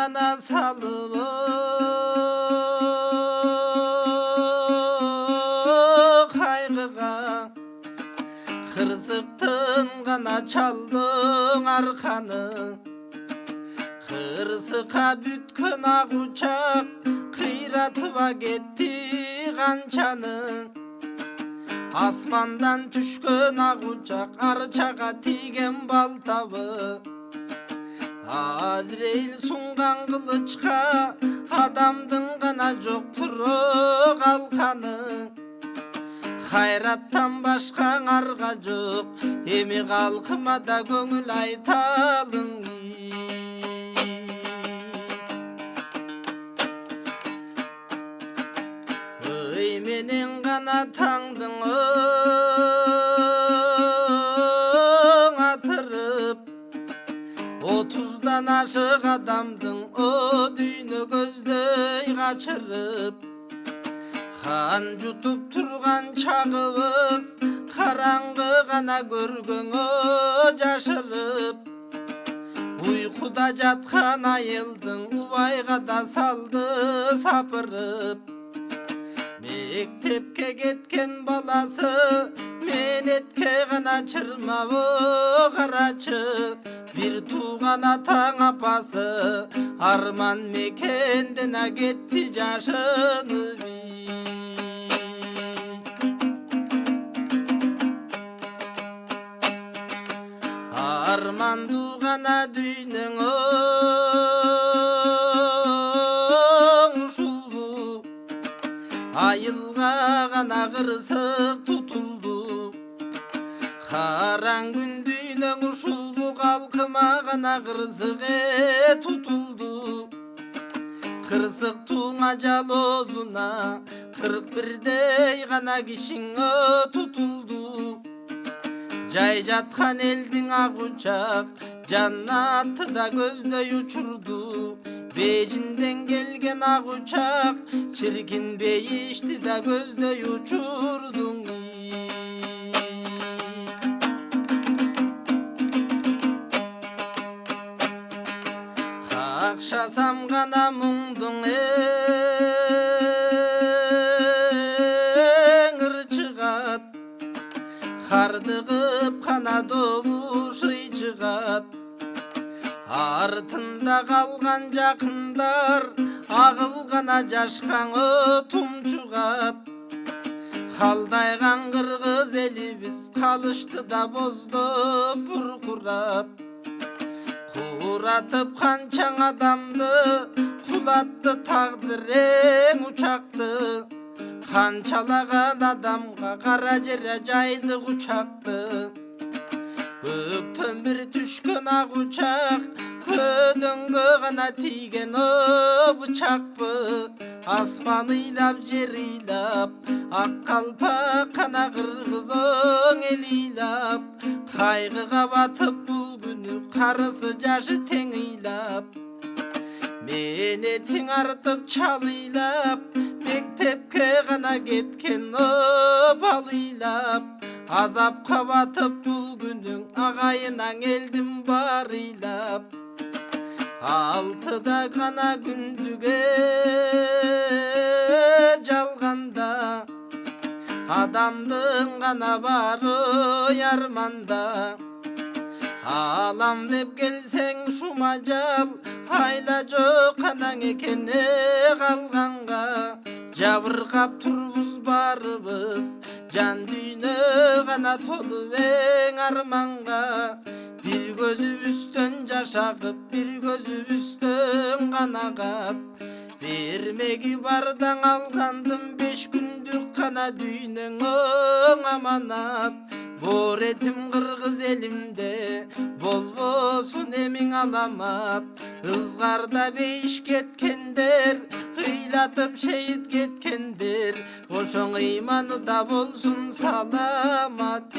гана салып кайгыга кырсыктын гана чалдың арканы кырсыкка бүткөн ак учак кыйратыба кетти канчаны асмандан түшкөн ак учак арчага тийген балтабы Азрейл сунган кылычка адамдын гана жоктур калканы хайраттан башка аңарга жок эми калкыма да көңүл айталың ый менен гана таңдың атырып 30дан ашык адамдың о дүйнө көздөй качырып қан жутуп турган чагыбыз караңгы гана көргөнгө жашырып уйкуда жаткан айылдың убайга да салды сапырып мектепке кеткен баласы менетке гана чырмабы карачы бир тууган атаң апасы арман мекенден кетти жашынып армандуу гана дүйнөң ушулбу айылга гана кырсык тутулду караң күн дүйнөң ушулбу калкыма гана кырсык тутулду кырсыктың ажалоозуна 41дей гана кишиң тутулду жай жаткан элдин ак учак жаннатты да көздөй учурду Бейжинден келген ак учак чиркин бейишти да көздөй учурдуң какшасам гана муңдуң чыгат кардыгып кана добушый чыгат артында калган жакындар агыл гана жашкан тумчугат калдайган кыргыз элибиз калышты да боздоп буркурап куратып канчаң адамды кулатты тагдыр эң учакты канчалаган адамга кара жер жайды учакты көктөн бир түшкөн ак учак көдөңгө гана тийген бычакпы асман ыйлап жер ыйлап ак калпак кана кыргызың эл ыйлап кайгыга батып бул күнү карысы жашы тең ыйлап менетиң артып чалыйлап мектепке гана кеткен балыйлап азапка батып бул күнүң агайынаң элдин барыйлап алтыда гана күндүгө жалганда адамдын гана бары арманда алам деп келсең шумажал айла жок канаң экене калганга жабыркап турбуз барыбыз жан дүйнө гана толу эң арманга бир көзүбүздөн жаш агып бир көзүбүздөн канагат бермеги бардан алгандым 5 күндүк гана дүйнөң аманат бор этим кыргыз элимде болбосун эмиң аламат ызгарда бейиш кеткендер кыйлатып шейит кеткендер ошоң ыйманыда болсун саламат